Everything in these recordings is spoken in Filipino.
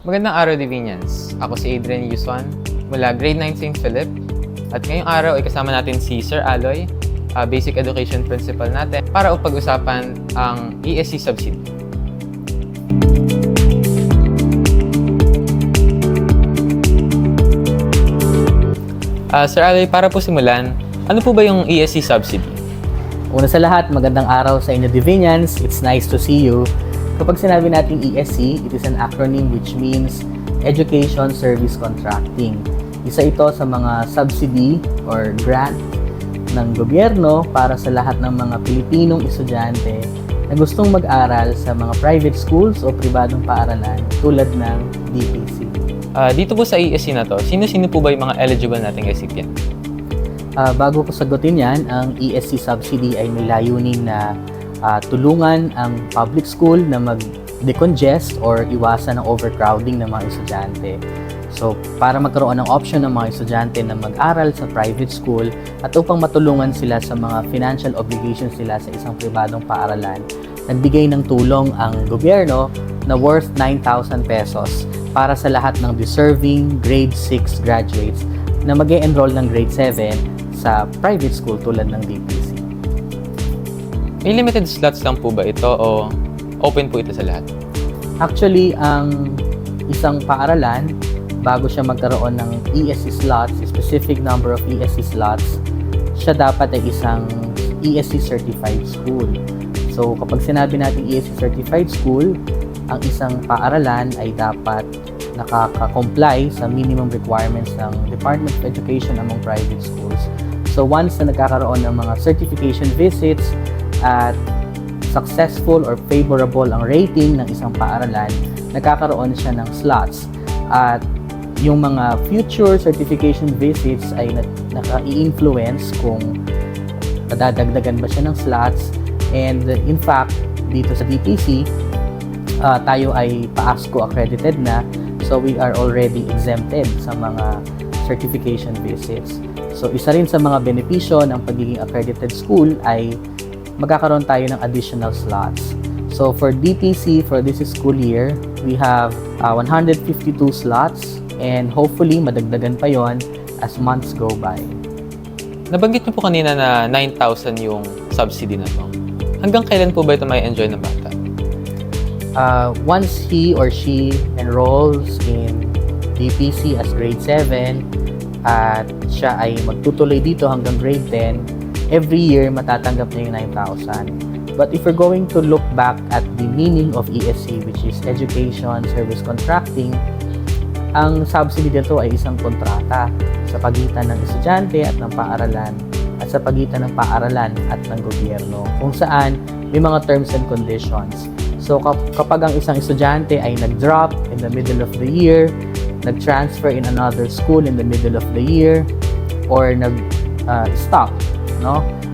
Magandang araw, Divinians. Ako si Adrian Yusuan mula Grade 9 St. Philip. At ngayong araw ay kasama natin si Sir Aloy, Basic Education Principal natin, para upag-usapan ang ESC subsidy. Sir Aloy, para po simulan, ano po ba yung ESC subsidy? Una sa lahat, magandang araw sa inyo, Divinians. It's nice to see you. Kapag sinabi natin ESC, it is an acronym which means Education Service Contracting. Isa ito sa mga subsidy or grant ng gobyerno para sa lahat ng mga Pilipinong estudyante na gustong mag-aral sa mga private schools o pribadong paaralan tulad ng DPC. Dito po sa ESC na to, sino-sino po ba yung mga eligible nating recipient? Bago ko sagutin yan, ang ESC subsidy ay may layunin na tulungan ang public school na mag-decongest or iwasan ang overcrowding ng mga estudyante. So, para magkaroon ng option ng mga estudyante na mag-aral sa private school at upang matulungan sila sa mga financial obligations nila sa isang pribadong paaralan, nagbigay ng tulong ang gobyerno na worth 9,000 pesos para sa lahat ng deserving grade 6 graduates na mag-e-enroll ng grade 7 sa private school tulad ng DPC. May limited slots lang po ba ito o open po ito sa lahat? Actually, ang isang paaralan, bago siya magkaroon ng ESC slots, specific number of ESC slots, siya dapat ay isang ESC certified school. So, kapag sinabi natin ESC certified school, ang isang paaralan ay dapat nakaka-comply sa minimum requirements ng Department of Education among private schools. So, once na nagkakaroon ng mga certification visits at successful or favorable ang rating ng isang paaralan, nagkakaroon siya ng slots. At yung mga future certification visits ay naka-i-influence kung madadagdagan ba siya ng slots. And in fact, dito sa DPC, tayo ay PAASCO accredited na. So we are already exempted sa mga certification visits. So isa rin sa mga benepisyo ng pagiging accredited school ay magkakaroon tayo ng additional slots. So for DPC, for this school year, we have 152 slots and hopefully madagdagan pa yon as months go by. Nabanggit niyo po kanina na 9,000 yung subsidy na to. Hanggang kailan po ba ito may enjoy ng bata? Once he or she enrolls in DPC as grade 7 at siya ay magtutuloy dito hanggang grade 10, every year matatanggap niya yung 9,000. But if we're going to look back at the meaning of ESC, which is Education Service Contracting, ang subsidy dito ay isang kontrata sa pagitan ng estudyante at ng paaralan at sa pagitan ng paaralan at ng gobyerno, kung saan may mga terms and conditions. So kapag ang isang estudyante ay nag-drop in the middle of the year, nag-transfer in another school in the middle of the year, or nag-stop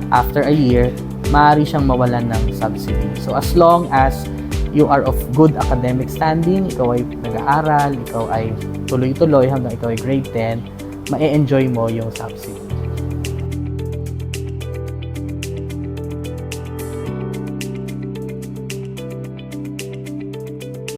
after a year, maaari siyang mawalan ng subsidy. So as long as you are of good academic standing, ikaw ay nag-aaral, ikaw ay tuloy-tuloy hanggang ikaw ay grade 10, ma-enjoy mo yung subsidy.